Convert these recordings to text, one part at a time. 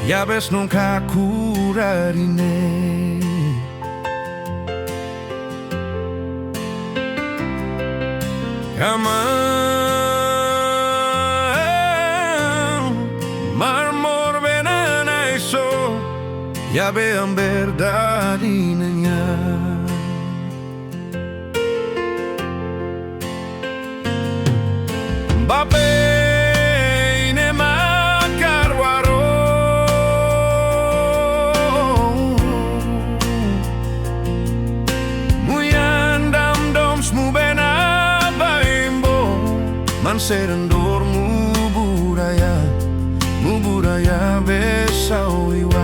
Ya ves nunca curarine. Kamam, marmor venana eso, ya vean verdadinnya. Bape ne makarwaro, muyandam doms mubena baimbo, man serendor muburaya besawiwa.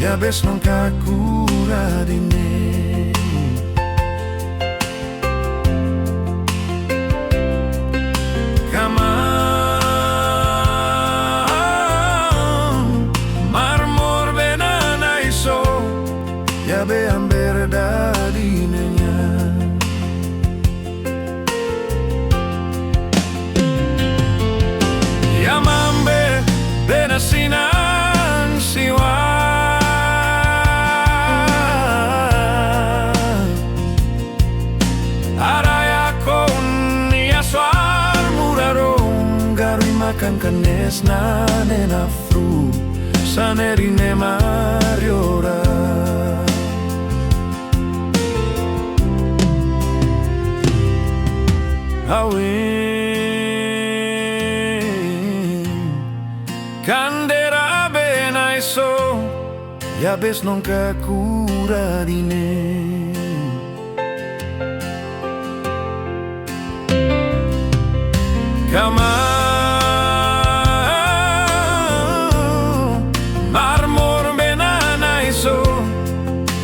Ya ves nunca curadine. Kamam, marmor venana iso, ya vean verdadinnya. Ya mambe benasinan siwa. Makan kanes na nenafru sanerine mariora. Awin kandera benaiso, ya ves nunca curadine. Kamam,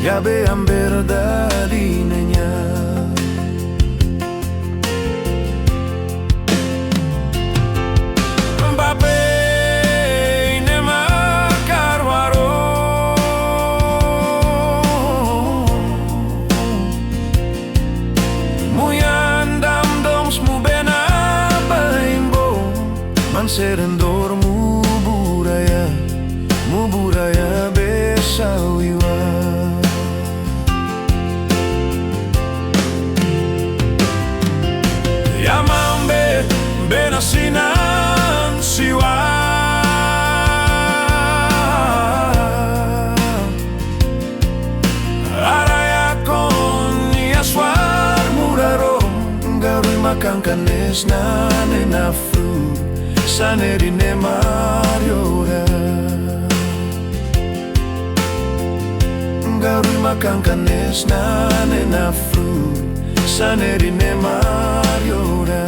ya vean verdadinnya. Bape ne makarwaro, muyandam doms mubena baimbo, man serendor muburaya besawiwa. Benasinan siwa, araya kon aswar muraro, garui makan kanes na nenafru sanerine mariora. Garui makan kanes na nenafru sanerine mariora.